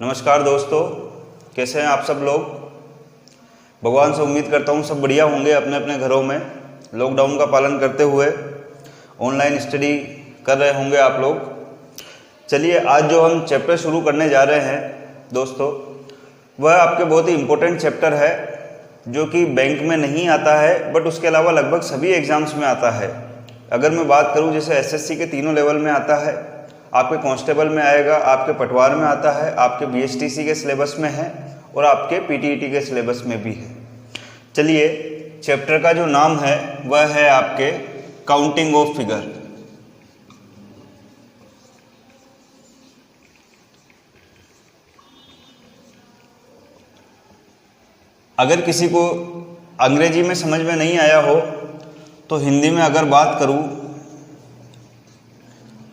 नमस्कार दोस्तों, कैसे हैं आप सब लोग। भगवान से उम्मीद करता हूँ सब बढ़िया होंगे, अपने अपने घरों में लॉकडाउन का पालन करते हुए ऑनलाइन स्टडी कर रहे होंगे आप लोग। चलिए, आज जो हम चैप्टर शुरू करने जा रहे हैं दोस्तों, वह आपके बहुत ही इम्पोर्टेंट चैप्टर है जो कि बैंक में नहीं आता है बट उसके अलावा लगभग सभी एग्ज़ाम्स में आता है। अगर मैं बात करूं, जैसे एसएससी के तीनों लेवल में आता है, आपके कांस्टेबल में आएगा, आपके पटवार में आता है, आपके बीएसटीसी के सिलेबस में है और आपके पीटीईटी के सिलेबस में भी है। चलिए, चैप्टर का जो नाम है वह है आपके काउंटिंग ऑफ फिगर। अगर किसी को अंग्रेजी में समझ में नहीं आया हो तो हिंदी में अगर बात करूं,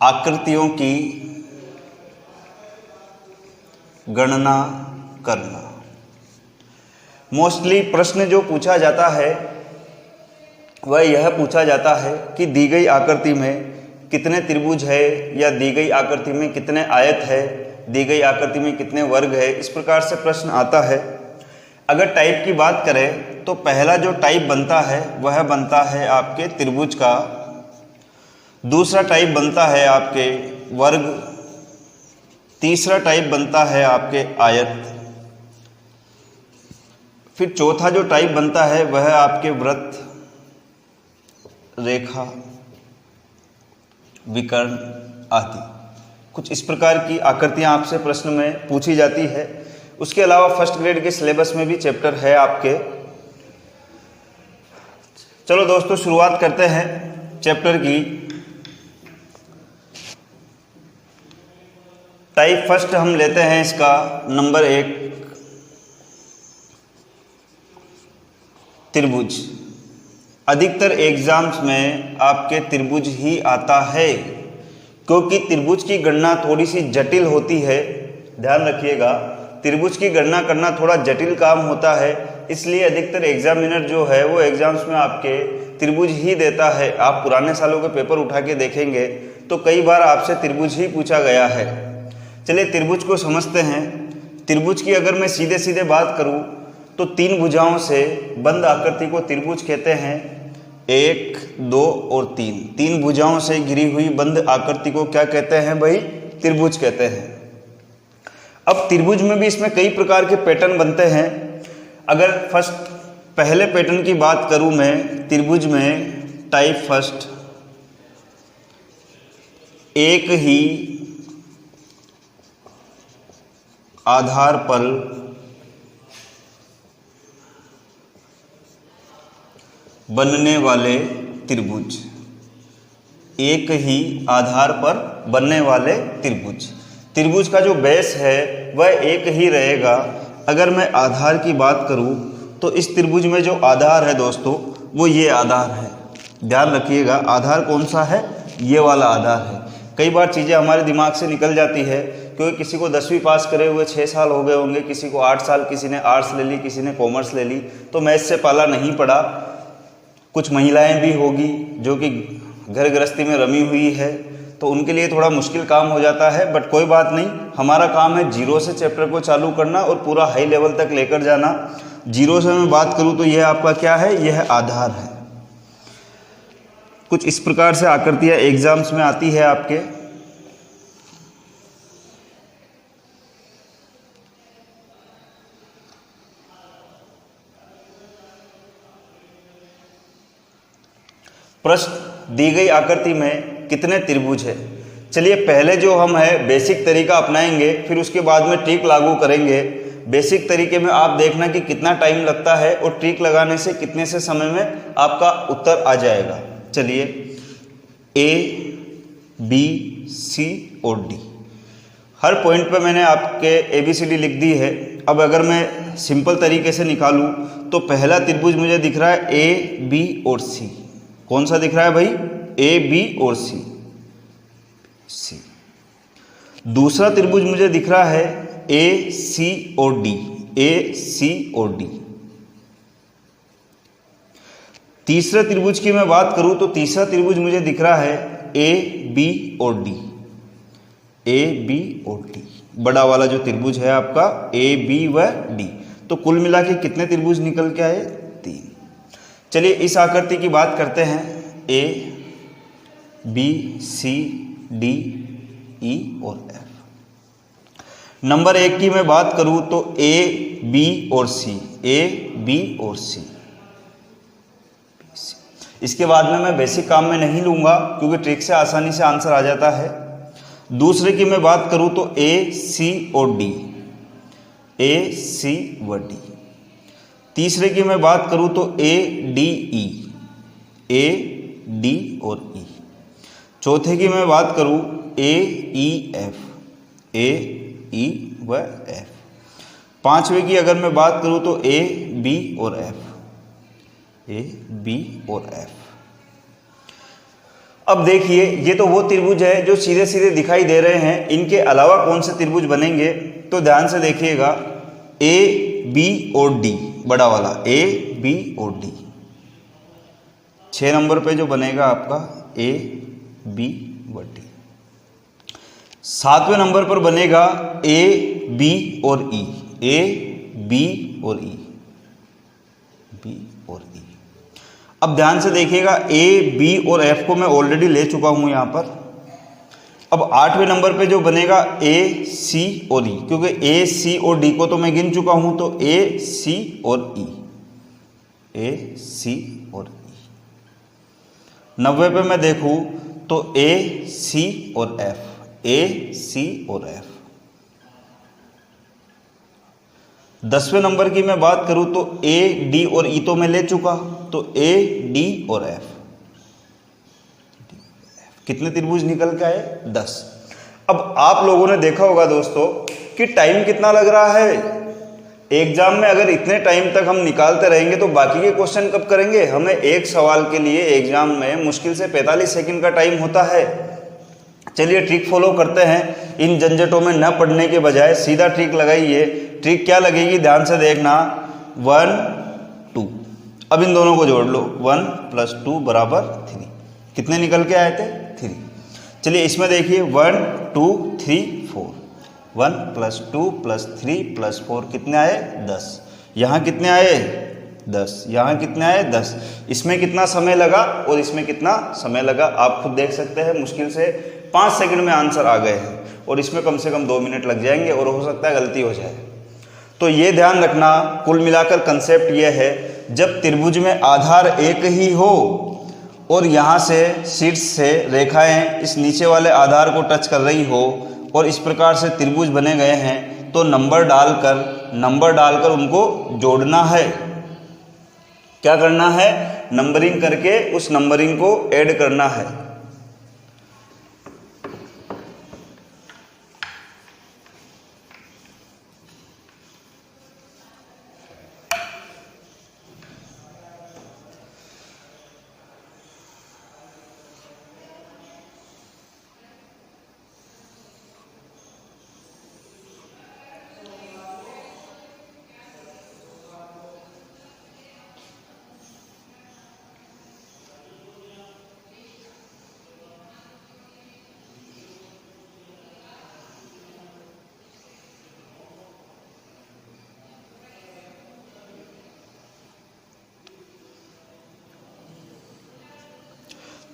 आकृतियों की गणना करना। मोस्टली प्रश्न जो पूछा जाता है वह यह पूछा जाता है कि दी गई आकृति में कितने त्रिभुज है, या दी गई आकृति में कितने आयत है, दी गई आकृति में कितने वर्ग है। इस प्रकार से प्रश्न आता है। अगर टाइप की बात करें तो पहला जो टाइप बनता है वह बनता है आपके त्रिभुज का, दूसरा टाइप बनता है आपके वर्ग, तीसरा टाइप बनता है आपके आयत, फिर चौथा जो टाइप बनता है वह आपके वृत्त, रेखा, विकर्ण आदि। कुछ इस प्रकार की आकृतियां आपसे प्रश्न में पूछी जाती है। उसके अलावा फर्स्ट ग्रेड के सिलेबस में भी चैप्टर है आपके। चलो दोस्तों, शुरुआत करते हैं चैप्टर की। टाइप फर्स्ट हम लेते हैं इसका नंबर 1, त्रिभुज। अधिकतर एग्जाम्स में आपके त्रिभुज ही आता है, क्योंकि त्रिभुज की गणना थोड़ी सी जटिल होती है। ध्यान रखिएगा, त्रिभुज की गणना करना थोड़ा जटिल काम होता है, इसलिए अधिकतर एग्जामिनर जो है वो एग्जाम्स में आपके त्रिभुज ही देता है। आप पुराने सालों के पेपर उठा के देखेंगे तो कई बार आपसे त्रिभुज ही पूछा गया है। चलिए, त्रिभुज को समझते हैं। त्रिभुज की अगर मैं सीधे सीधे बात करूं तो तीन भुजाओं से बंद आकृति को त्रिभुज कहते हैं। 1, 2 और 3, तीन भुजाओं से घिरी हुई बंद आकृति को क्या कहते हैं भाई? त्रिभुज कहते हैं। अब त्रिभुज में भी इसमें कई प्रकार के पैटर्न बनते हैं। अगर फर्स्ट पहले पैटर्न की बात करूं मैं, त्रिभुज में टाइप फर्स्ट, एक ही आधार पर बनने वाले त्रिभुज, एक ही आधार पर बनने वाले त्रिभुज। त्रिभुज का जो बेस है वह एक ही रहेगा। अगर मैं आधार की बात करूं तो इस त्रिभुज में जो आधार है दोस्तों वो ये आधार है। ध्यान रखिएगा, आधार कौन सा है? ये वाला आधार है। कई बार चीज़ें हमारे दिमाग से निकल जाती है, क्योंकि किसी को 10वीं पास करे हुए 6 साल हो गए होंगे, किसी को 8 साल, किसी ने आर्ट्स ले ली, किसी ने कॉमर्स ले ली, तो मैथ से पाला नहीं पड़ा। कुछ महिलाएं भी होगी जो कि घर गृहस्थी में रमी हुई है, तो उनके लिए थोड़ा मुश्किल काम हो जाता है। बट कोई बात नहीं, हमारा काम है जीरो से चैप्टर को चालू करना और पूरा हाई लेवल तक लेकर जाना। जीरो से मैं बात करूं तो यह आपका क्या है? यह आधार है। कुछ इस प्रकार से आकृतियां एग्जाम्स में आती है आपके। प्रश्न, दी गई आकृति में कितने त्रिभुज है। चलिए, पहले जो हम है बेसिक तरीका अपनाएंगे, फिर उसके बाद में ट्रिक लागू करेंगे। बेसिक तरीके में आप देखना कि कितना टाइम लगता है और ट्रिक लगाने से कितने से समय में आपका उत्तर आ जाएगा। चलिए, A, B, C और D, हर पॉइंट पे मैंने आपके ABCD लिख दी है। अब अगर मैं सिंपल तरीके से निकालूं तो पहला त्रिभुज मुझे दिख रहा है A, B और C। कौन सा दिख रहा है भाई? A, B और C। दूसरा त्रिभुज मुझे दिख रहा है A, C और D, A, C और D। तीसरे त्रिभुज की मैं बात करूं तो तीसरा त्रिभुज मुझे दिख रहा है ए बी और डी, ए बी और डी। बड़ा वाला जो त्रिभुज है आपका ए बी व डी। तो कुल मिला के कितने त्रिभुज निकल के आए? 3। चलिए इस आकृति की बात करते हैं। A B C D E और एफ। नंबर 1 की मैं बात करूं तो ए बी और सी, ए बी और सी। इसके बाद में मैं बेसिक काम में नहीं लूंगा क्योंकि ट्रिक से आसानी से आंसर आ जाता है। दूसरे की मैं बात करूं तो ए सी और डी, ए सी व डी। तीसरे की मैं बात करूं तो A D E, A D और ई। चौथे की मैं बात करूं ए ई एफ, ए ई व एफ। पांचवे की अगर मैं बात करूं तो ए बी और एफ, ए बी और एफ। अब देखिए ये तो वो त्रिभुज है जो सीधे सीधे दिखाई दे रहे हैं। इनके अलावा कौन से त्रिभुज बनेंगे तो ध्यान से देखिएगा। ए बी और डी, बड़ा वाला ए बी और डी। 6 नंबर पे जो बनेगा आपका ए बी व डी। 7वें नंबर पर बनेगा ए बी और ई, ए बी और ई, बी और ई। अब ध्यान से देखिएगा ए बी और एफ को मैं ऑलरेडी ले चुका हूं यहां पर। अब 8वें नंबर पे जो बनेगा ए सी और ई, क्योंकि ए सी और डी को तो मैं गिन चुका हूं, तो ए सी और ई, ए सी और ई। 90 पे मैं देखूं तो ए सी और एफ, ए सी और एफ। 10वें नंबर की मैं बात करूं तो ए डी और ई तो मैं ले चुका, तो ए डी और एफ। कितने त्रिभुज निकल के आए? 10। अब आप लोगों ने देखा होगा दोस्तों कि टाइम कितना लग रहा है। एग्जाम में अगर इतने टाइम तक हम निकालते रहेंगे तो बाकी के क्वेश्चन कब करेंगे? हमें एक सवाल के लिए एग्जाम में मुश्किल से 45 सेकंड का टाइम होता है। चलिए ट्रिक फॉलो करते हैं। इन झंझटों में न पढ़ने के बजाय सीधा ट्रिक लगाइए। ट्रिक क्या लगेगी ध्यान से देखना। 1 2। अब इन दोनों को जोड़ लो। 1 + 2 = 3। कितने निकल के आए थे? 3। चलिए इसमें देखिए 1 2 3 4। 1 + 2 + 3 + 4 कितने आए? 10। यहाँ कितने आए? 10। यहाँ कितने आए? 10। इसमें कितना समय लगा और इसमें कितना समय लगा आप खुद देख सकते हैं। मुश्किल से 5 सेकंड में आंसर आ गए हैं और इसमें कम से कम 2 मिनट लग जाएंगे और हो सकता है गलती हो जाए। तो ये ध्यान रखना। कुल मिलाकर कंसेप्ट ये है, जब त्रिभुज में आधार एक ही हो और यहाँ से शीर्ष से रेखाएं इस नीचे वाले आधार को टच कर रही हो और इस प्रकार से त्रिभुज बने गए हैं, तो नंबर डालकर उनको जोड़ना है। क्या करना है? नंबरिंग करके उस नंबरिंग को ऐड करना है।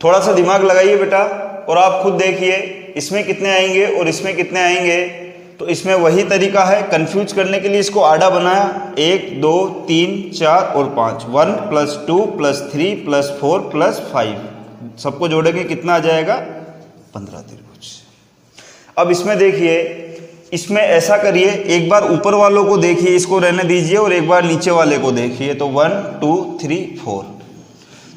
थोड़ा सा दिमाग लगाइए बेटा और आप खुद देखिए इसमें कितने आएंगे और इसमें कितने आएंगे। तो इसमें वही तरीका है, कंफ्यूज करने के लिए इसको आड़ा बनाया। 1 2 3 4 और 5। 1 + 2 + 3 + 4 + 5 सबको जोड़ेंगे कितना आ जाएगा? 15 त्रिभुज। अब इसमें देखिए, इसमें ऐसा करिए, एक बार ऊपर वालों को देखिए, इसको रहने दीजिए, और एक बार नीचे वाले को देखिए। तो 1 2 3 4।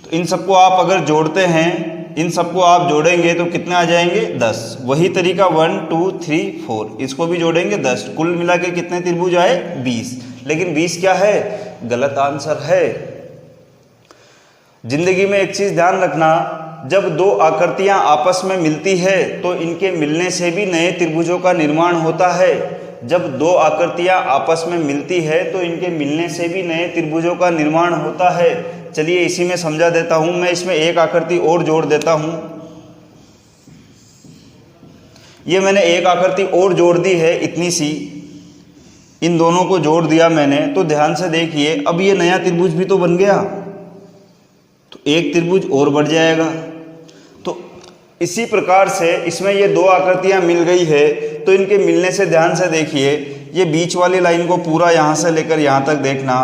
तो इन सबको आप अगर जोड़ते हैं, इन सबको आप जोड़ेंगे तो कितने आ जाएंगे? 10। वही तरीका 1 2 3 4, इसको भी जोड़ेंगे 10। कुल मिला के कितने त्रिभुज आए? 20। लेकिन 20 क्या है? गलत आंसर है। जिंदगी में एक चीज ध्यान रखना, जब दो आकृतियां आपस में मिलती है तो इनके मिलने से भी नए त्रिभुजों का निर्माण होता है। जब दो आकृतियां आपस में मिलती है तो इनके मिलने से भी नए त्रिभुजों का निर्माण होता है। चलिए इसी में समझा देता हूं। मैं इसमें एक आकृति और जोड़ देता हूं। ये मैंने एक आकृति और जोड़ दी है इतनी सी, इन दोनों को जोड़ दिया मैंने। तो ध्यान से देखिए, अब ये नया त्रिभुज भी तो बन गया, तो एक त्रिभुज और बढ़ जाएगा। तो इसी प्रकार से इसमें ये दो आकृतियां मिल गई है, तो इनके मिलने से ध्यान से देखिए, ये बीच वाली लाइन को पूरा यहाँ से लेकर यहाँ तक देखना।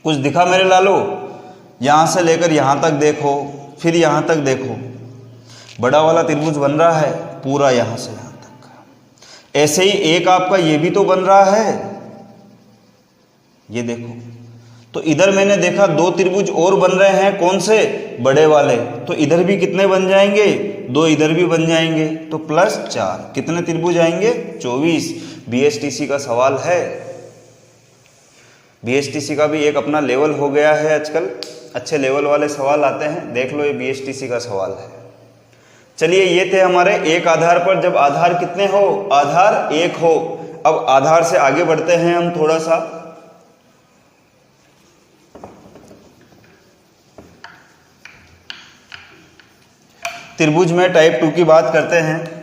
कुछ दिखा मेरे लालो? यहाँ से लेकर यहाँ तक देखो, फिर यहाँ तक देखो, बड़ा वाला त्रिभुज बन रहा है पूरा यहाँ से यहाँ तक। ऐसे ही एक आपका ये भी तो बन रहा है, ये देखो। तो इधर मैंने देखा दो त्रिभुज और बन रहे हैं, कौन से? बड़े वाले। तो इधर भी कितने बन जाएंगे? दो इधर भी बन जाएंगे, तो +4। कितने त्रिभुज आएंगे? 24। बीएसटीसी का सवाल है। बीएसटीसी का भी एक अपना लेवल हो गया है आजकल, अच्छे लेवल वाले सवाल आते हैं, देख लो, ये बीएसटीसी का सवाल है। चलिए, ये थे हमारे एक आधार पर, जब आधार कितने हो? आधार एक हो। अब आधार से आगे बढ़ते हैं हम थोड़ा सा। त्रिभुज में टाइप 2 की बात करते हैं।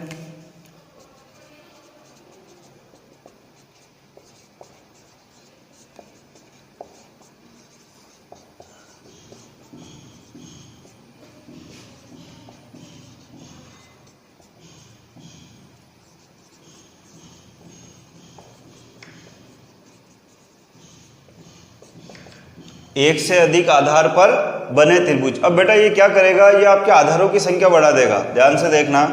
एक से अधिक आधार पर बने त्रिभुज। अब बेटा ये क्या करेगा? ये आपके आधारों की संख्या बढ़ा देगा, ध्यान से देखना।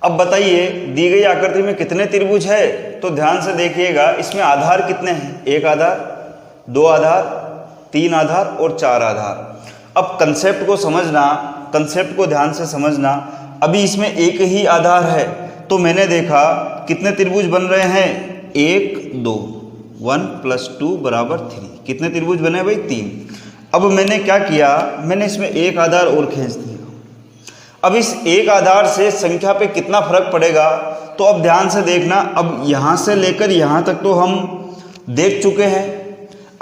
अब बताइए, दी गई आकृति में कितने त्रिभुज है? तो ध्यान से देखिएगा, इसमें आधार कितने हैं? एक आधार, दो आधार, तीन आधार और चार आधार। अब कंसेप्ट को समझना, कंसेप्ट को ध्यान से समझना। अभी इसमें एक ही आधार है, तो मैंने देखा कितने त्रिभुज बन रहे हैं? 1 2, 1 + 2 = 3। कितने त्रिभुज बने भाई? 3। अब मैंने क्या किया? मैंने इसमें एक आधार और खींच दिया। अब इस एक आधार से संख्या पे कितना फर्क पड़ेगा? तो अब ध्यान से देखना, अब यहाँ से लेकर यहाँ तक तो हम देख चुके हैं।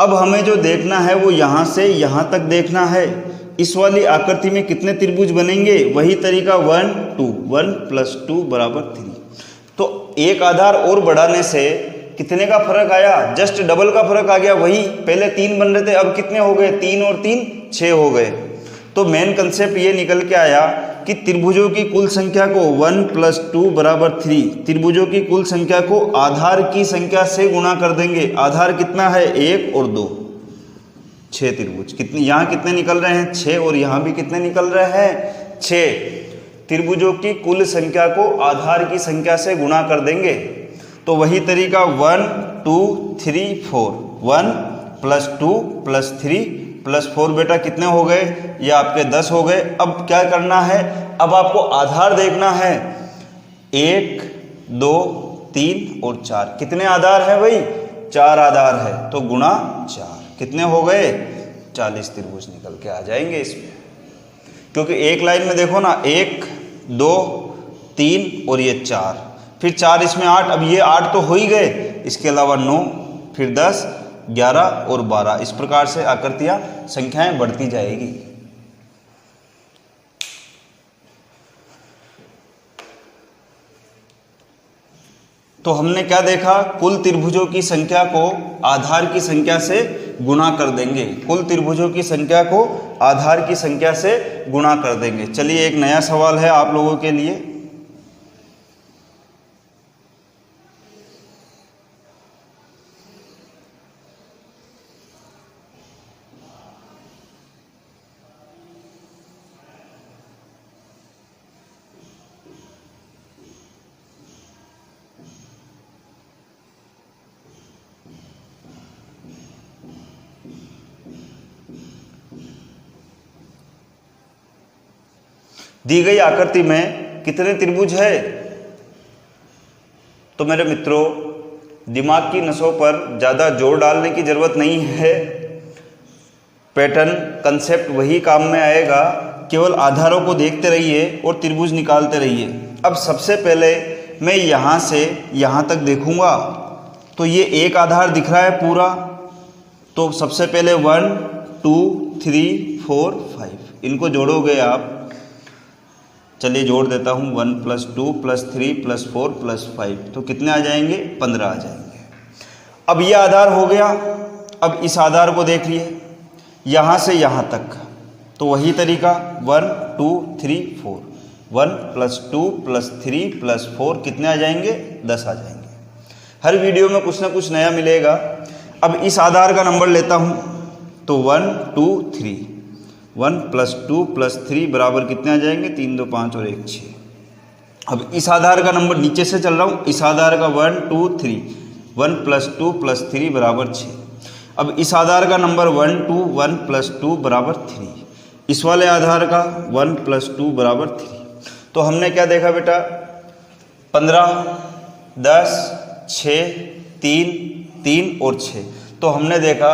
अब हमें जो देखना है वो यहाँ से यहाँ तक देखना है। इस वाली आकृति में कितने त्रिभुज बनेंगे? वही तरीका 1 2, 1 + 2 = 3। तो एक आधार और बढ़ाने से कितने का फर्क आया? जस्ट डबल का फर्क आ गया। वही पहले 3 बन रहे थे, अब कितने हो गए? 3 और 3 6 हो गए। तो मेन कंसेप्ट ये निकल के आया कि त्रिभुजों की कुल संख्या को 1 + 2 = 3, त्रिभुजों की कुल संख्या को आधार की संख्या से गुणा कर देंगे। आधार कितना है? 1 और 2, 6 त्रिभुज। कितने यहाँ कितने निकल रहे हैं? 6। और यहाँ भी कितने निकल रहे हैं? 6। त्रिभुजों की कुल संख्या को आधार की संख्या से गुणा कर देंगे। तो वही तरीका 1 2 3 4, 1 + 2 + 3 + 4 बेटा कितने हो गए? ये आपके 10 हो गए। अब क्या करना है? अब आपको आधार देखना है। 1 2 3 और 4। कितने आधार है भाई? 4 आधार है, तो गुणा 4 कितने हो गए? 40 त्रिभुज निकल के आ जाएंगे इसमें। क्योंकि एक लाइन में देखो ना, 1 2 3 और ये 4, फिर 4 इसमें 8। अब ये 8 तो हो ही गए, इसके अलावा 9, फिर 10 11 और 12। इस प्रकार से आकृतियां संख्याएं बढ़ती जाएगी। तो हमने क्या देखा? कुल त्रिभुजों की संख्या को आधार की संख्या से गुणा कर देंगे। कुल त्रिभुजों की संख्या को आधार की संख्या से गुणा कर देंगे। चलिए, एक नया सवाल है आप लोगों के लिए। दी गई आकृति में कितने त्रिभुज है? तो मेरे मित्रों, दिमाग की नसों पर ज़्यादा जोर डालने की ज़रूरत नहीं है। पैटर्न कंसेप्ट वही काम में आएगा, केवल आधारों को देखते रहिए और त्रिभुज निकालते रहिए। अब सबसे पहले मैं यहाँ से यहाँ तक देखूँगा तो ये एक आधार दिख रहा है पूरा, तो सबसे पहले 1 2 3 4 5 इनको जोड़ोगे आप। चलिए जोड़ देता हूँ, 1 + 2 + 3 + 4 + 5 तो कितने आ जाएंगे? 15 आ जाएंगे। अब ये आधार हो गया। अब इस आधार को देख लिए यहाँ से यहाँ तक, तो वही तरीका 1 2 3 4 1 + 2 + 3 + 4 कितने आ जाएंगे? 10 आ जाएंगे। हर वीडियो में कुछ ना कुछ नया मिलेगा। अब इस आधार का नंबर लेता हूँ तो 1 2 3 1 + 2 + 3 बराबर कितने आ जाएंगे? 3 2 5 और 1 6। अब इस आधार का नंबर नीचे से चल रहा हूँ, इस आधार का 1 2 3 1 + 2 + 3 बराबर 6। अब इस आधार का नंबर 1 2 1 + 2 बराबर 3, इस वाले आधार का 1 + 2 बराबर 3। तो हमने क्या देखा बेटा? 15 10 6 3 3 और 6। तो हमने देखा,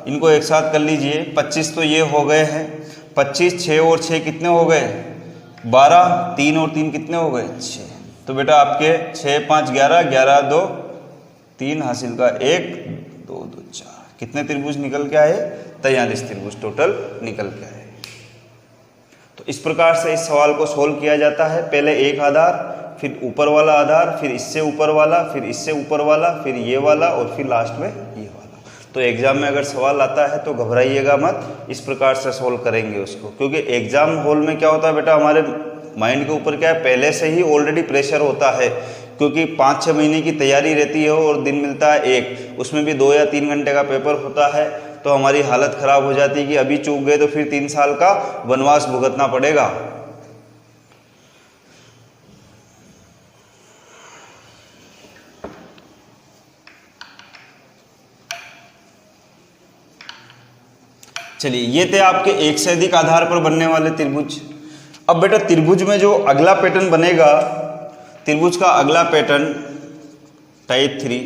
इनको एक साथ कर लीजिए, 25 तो ये हो गए हैं, 25 6 और 6 कितने हो गए? 12, 3 और 3 कितने हो गए? 6। तो बेटा आपके 6 5 11 11 2 3 हासिल का 1 2 2 4 कितने त्रिभुज निकल के आए? 43 त्रिभुज टोटल निकल के आए। तो इस प्रकार से इस सवाल को सोल्व किया जाता है। पहले एक आधार, फिर ऊपर वाला आधार, फिर इससे ऊपर वाला, फिर इससे ऊपर वाला, फिर ये वाला और फिर लास्ट में ये वाला। तो एग्जाम में अगर सवाल आता है तो घबराइएगा मत, इस प्रकार से सोल्व करेंगे उसको, क्योंकि एग्जाम हॉल में क्या होता है बेटा, हमारे माइंड के ऊपर क्या है, पहले से ही ऑलरेडी प्रेशर होता है, क्योंकि 5-6 महीने की तैयारी रहती है और दिन मिलता है एक, उसमें भी 2 या 3 घंटे का पेपर होता है। तो हमारी हालत ख़राब हो जाती है कि अभी चूक गए तो फिर 3 साल का वनवास भुगतना पड़ेगा। चलिए, ये थे आपके एक से अधिक आधार पर बनने वाले त्रिभुज। अब बेटा त्रिभुज में जो अगला पैटर्न बनेगा, त्रिभुज का अगला पैटर्न टाइप 3,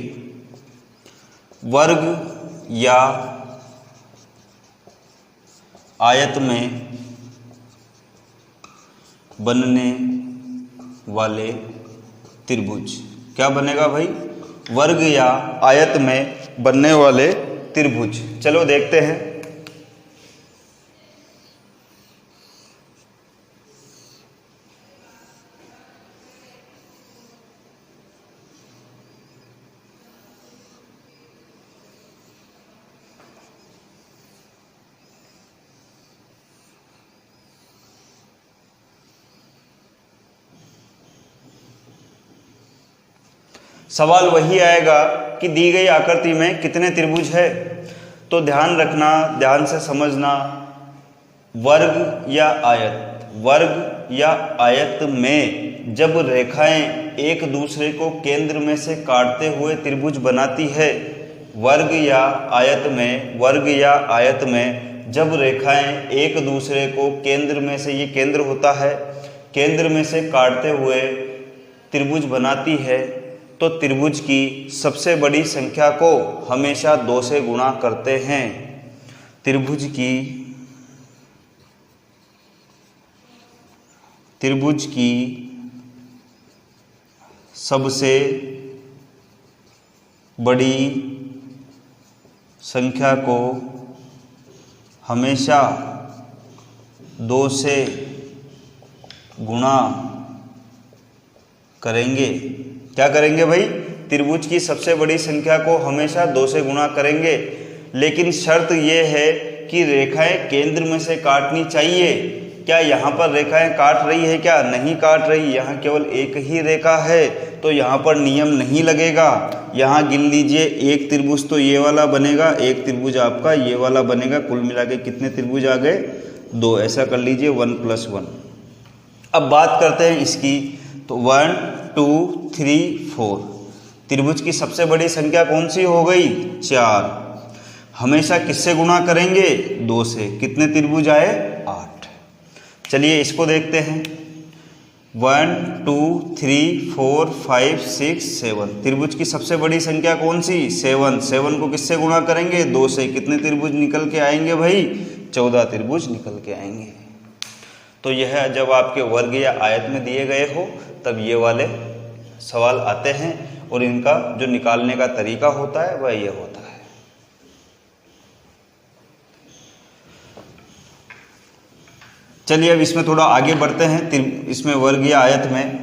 वर्ग या आयत में बनने वाले त्रिभुज। क्या बनेगा भाई? वर्ग या आयत में बनने वाले त्रिभुज। चलो देखते हैं। सवाल वही आएगा कि दी गई आकृति में कितने त्रिभुज है। तो ध्यान रखना, ध्यान से समझना, वर्ग या आयत, वर्ग या आयत में जब रेखाएं एक दूसरे को केंद्र में से काटते हुए त्रिभुज बनाती है, वर्ग या आयत में, वर्ग या आयत में जब रेखाएं एक दूसरे को केंद्र में से, ये केंद्र होता है, केंद्र में से काटते हुए त्रिभुज बनाती है, तो त्रिभुज की सबसे बड़ी संख्या को हमेशा 2 से गुणा करते हैं। त्रिभुज की सबसे बड़ी संख्या को हमेशा 2 से गुणा करेंगे। क्या करेंगे भाई? त्रिभुज की सबसे बड़ी संख्या को हमेशा 2 से गुणा करेंगे, लेकिन शर्त यह है कि रेखाएं केंद्र में से काटनी चाहिए। क्या यहाँ पर रेखाएं काट रही है? क्या नहीं काट रही, यहाँ केवल एक ही रेखा है, तो यहाँ पर नियम नहीं लगेगा। यहाँ गिन लीजिए, एक त्रिभुज तो ये वाला बनेगा, एक त्रिभुज आपका ये वाला बनेगा, कुल मिला के कितने त्रिभुज आ गए? 2। ऐसा कर लीजिए, 1 + 1। अब बात करते हैं इसकी, तो 1 2 3 4 त्रिभुज की सबसे बड़ी संख्या कौन सी हो गई? 4। हमेशा किससे गुणा करेंगे? 2 से। कितने त्रिभुज आए? 8। चलिए इसको देखते हैं। 1 2 3 4 5 6 7 त्रिभुज की सबसे बड़ी संख्या कौन सी? 7। 7 को किससे गुणा करेंगे? 2 से। कितने त्रिभुज निकल के आएंगे भाई? 14 त्रिभुज निकल के आएंगे। तो यह जब आपके वर्ग या आयत में दिए गए हो तब ये वाले सवाल आते हैं और इनका जो निकालने का तरीका होता है वह ये होता है। चलिए अब इसमें थोड़ा आगे बढ़ते हैं, इसमें वर्ग या आयत में।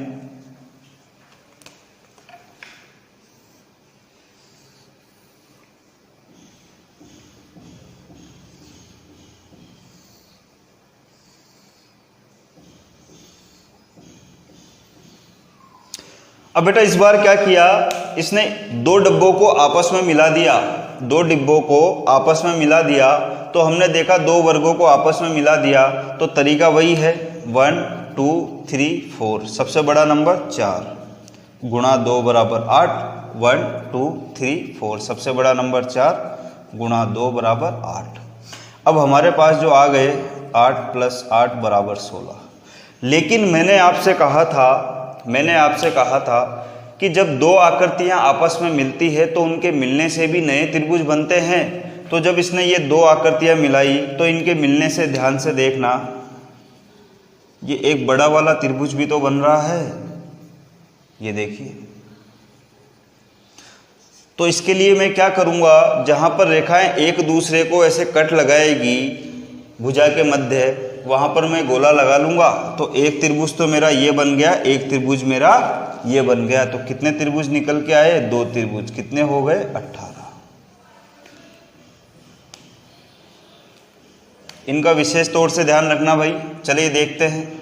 अब बेटा इस बार क्या किया, इसने दो डिब्बों को आपस में मिला दिया, दो डिब्बों को आपस में मिला दिया। तो हमने देखा दो वर्गों को आपस में मिला दिया तो तरीका वही है 1 2 3 4, सबसे बड़ा नंबर 4 गुणा 2 बराबर 8, 1 2 3 4, सबसे बड़ा नंबर 4 गुणा 2 बराबर 8। अब हमारे पास जो आ गए 8 + 8 बराबर 16। लेकिन मैंने आपसे कहा था कि जब दो आकृतियां आपस में मिलती है तो उनके मिलने से भी नए त्रिभुज बनते हैं। तो जब इसने ये दो आकृतियां मिलाई तो इनके मिलने से, ध्यान से देखना, ये एक बड़ा वाला त्रिभुज भी तो बन रहा है, ये देखिए। तो इसके लिए मैं क्या करूंगा, जहां पर रेखाएं एक दूसरे को ऐसे कट लगाएगी भुजा के मध्य, वहां पर मैं गोला लगा लूंगा। तो एक त्रिभुज तो मेरा ये बन गया, एक त्रिभुज मेरा ये बन गया। तो कितने त्रिभुज निकल के आए, दो त्रिभुज। कितने हो गए, 18। इनका विशेष तौर से ध्यान रखना भाई। चलिए देखते हैं।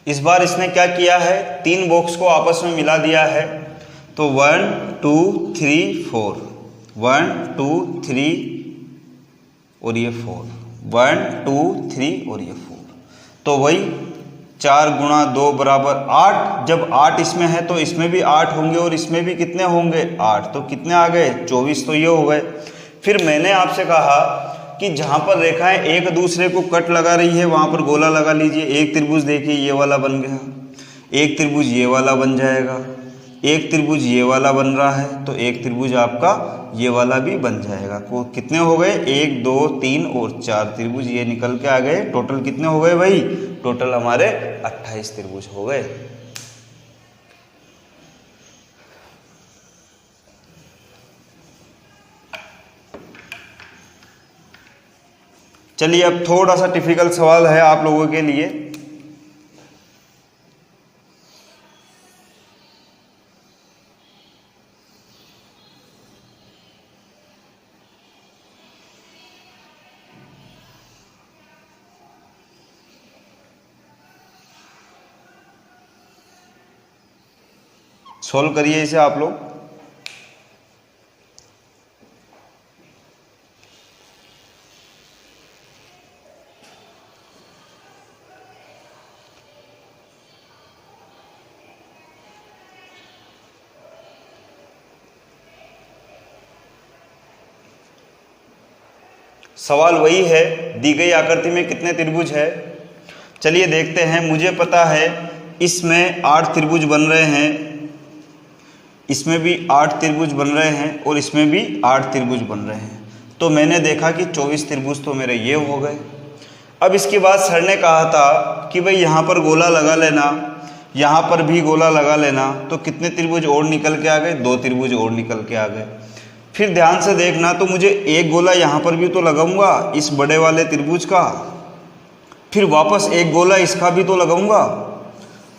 इस बार इसने क्या किया है, तीन बॉक्स को आपस में मिला दिया है। तो 1 2 3 4, 1 2 3 और ये 4, 1 2 3 और ये 4। तो वही 4 गुणा 2 बराबर 8। जब 8 इसमें है तो इसमें भी 8 होंगे और इसमें भी कितने होंगे, 8। तो कितने आ गए, 24। तो ये हो गए। फिर मैंने आपसे कहा कि जहां पर रेखाएं एक दूसरे को कट लगा रही है वहां पर गोला लगा लीजिए। एक त्रिभुज देखिए ये वाला बन गया, एक त्रिभुज ये वाला बन जाएगा, एक त्रिभुज ये वाला बन रहा है, तो एक त्रिभुज आपका ये वाला भी बन जाएगा। को कितने हो गए, 1 2 3 और 4 त्रिभुज ये निकल के आ गए। टोटल कितने हो गए भाई, टोटल हमारे 28 त्रिभुज हो गए। चलिए अब थोड़ा सा टिपिकल सवाल है आप लोगों के लिए। सॉल्व करिए इसे आप लोग। सवाल वही है, दी गई आकृति में कितने त्रिभुज है। चलिए देखते हैं। मुझे पता है इसमें 8 त्रिभुज बन रहे हैं, इसमें भी 8 त्रिभुज बन रहे हैं और इसमें भी 8 त्रिभुज बन रहे हैं। तो मैंने देखा कि 24 त्रिभुज तो मेरे ये हो गए। अब इसके बाद सर ने कहा था कि भाई यहाँ पर गोला लगा लेना, यहाँ पर भी गोला लगा लेना। तो कितने त्रिभुज और निकल के आ गए, 2 त्रिभुज और निकल के आ गए। फिर ध्यान से देखना, तो मुझे एक गोला यहाँ पर भी तो लगाऊंगा इस बड़े वाले त्रिभुज का, फिर वापस एक गोला इसका भी तो लगाऊंगा।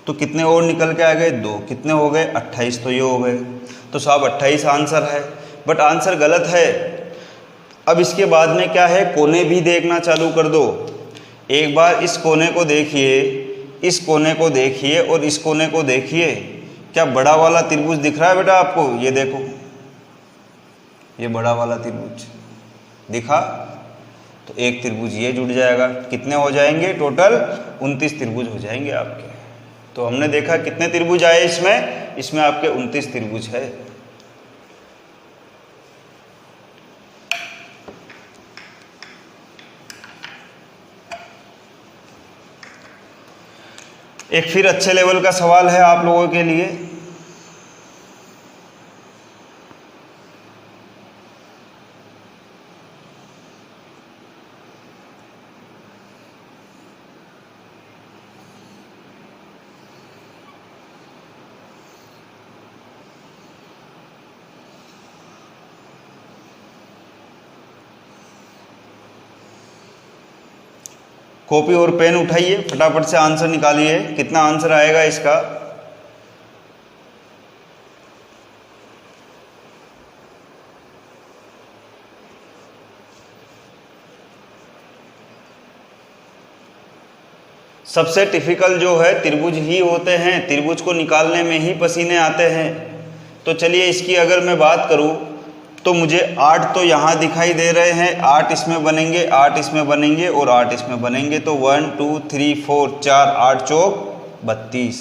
तो कितने और निकल के आ गए, 2। कितने हो गए, 28। तो ये हो गए। तो साहब 28 आंसर है, बट आंसर गलत है। अब इसके बाद में क्या है, कोने भी देखना चालू कर दो। एक बार इस कोने को देखिए, इस कोने को देखिए और इस कोने को देखिए। क्या बड़ा वाला त्रिभुज दिख रहा है बेटा आपको, ये देखो, ये बड़ा वाला त्रिभुज दिखा। तो एक त्रिभुज ये जुड़ जाएगा। कितने हो जाएंगे, टोटल 29 त्रिभुज हो जाएंगे आपके। तो हमने देखा कितने त्रिभुज आए इसमें आपके 29 त्रिभुज है। एक फिर अच्छे लेवल का सवाल है आप लोगों के लिए। कॉपी और पेन उठाइए, फटाफट से आंसर निकालिए। कितना आंसर आएगा इसका? सबसे टिपिकल जो है त्रिभुज ही होते हैं, त्रिभुज को निकालने में ही पसीने आते हैं। तो चलिए इसकी अगर मैं बात करूं तो मुझे 8 तो यहाँ दिखाई दे रहे हैं, 8 इसमें बनेंगे, 8 इसमें बनेंगे और 8 इसमें बनेंगे। तो 1 2 3 4 4 8 चौक 32।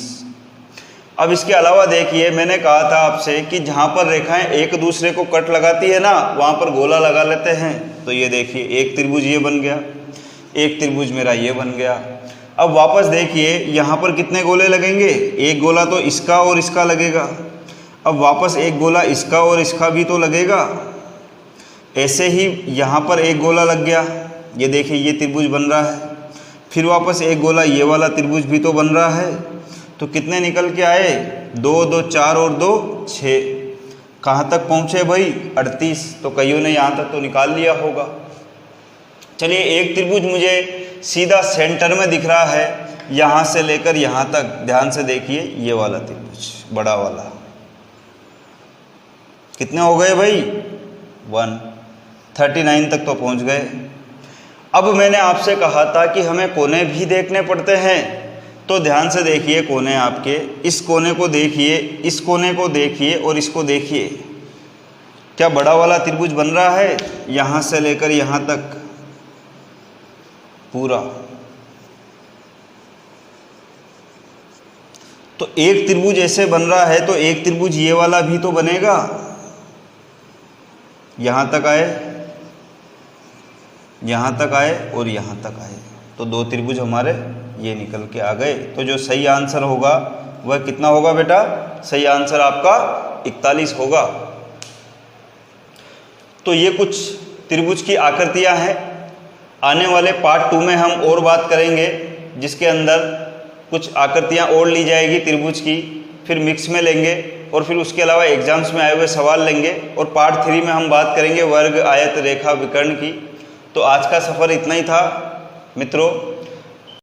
अब इसके अलावा देखिए, मैंने कहा था आपसे कि जहाँ पर रेखाएं एक दूसरे को कट लगाती है ना, वहाँ पर गोला लगा लेते हैं। तो ये देखिए एक त्रिभुज ये बन गया, एक त्रिभुज मेरा ये बन गया। अब वापस देखिए यहाँ पर कितने गोले लगेंगे? एक गोला तो इसका और इसका लगेगा। अब वापस एक गोला इसका और इसका भी तो लगेगा। ऐसे ही यहाँ पर एक गोला लग गया, ये देखिए ये त्रिभुज बन रहा है। फिर वापस एक गोला ये वाला त्रिभुज भी तो बन रहा है। तो कितने निकल के आए? 2 2 4 और 2 6। कहाँ तक पहुँचे भाई? 38। तो कईयों ने यहाँ तक तो निकाल लिया होगा। चलिए एक त्रिभुज मुझे सीधा सेंटर में दिख रहा है, यहाँ से लेकर यहाँ तक। ध्यान से देखिए ये वाला त्रिभुज बड़ा वाला। कितने हो गए भाई? 139 तक तो पहुँच गए। अब मैंने आपसे कहा था कि हमें कोने भी देखने पड़ते हैं। तो ध्यान से देखिए कोने आपके, इस कोने को देखिए, इस कोने को देखिए और इसको देखिए। क्या बड़ा वाला त्रिभुज बन रहा है? यहाँ से लेकर यहाँ तक पूरा। तो एक त्रिभुज ऐसे बन रहा है तो एक त्रिभुज ये वाला भी तो बनेगा। यहाँ तक आए, यहाँ तक आए और यहाँ तक आए। तो 2 त्रिभुज हमारे ये निकल के आ गए। तो जो सही आंसर होगा वह कितना होगा बेटा? सही आंसर आपका 41 होगा। तो ये कुछ त्रिभुज की आकृतियां हैं। आने वाले पार्ट 2 में हम और बात करेंगे, जिसके अंदर कुछ आकृतियां और ली जाएगी त्रिभुज की, फिर मिक्स में लेंगे और फिर उसके अलावा एग्जाम्स में आए हुए सवाल लेंगे। और पार्ट 3 में हम बात करेंगे वर्ग, आयत, रेखा, विकर्ण की। तो आज का सफ़र इतना ही था मित्रों।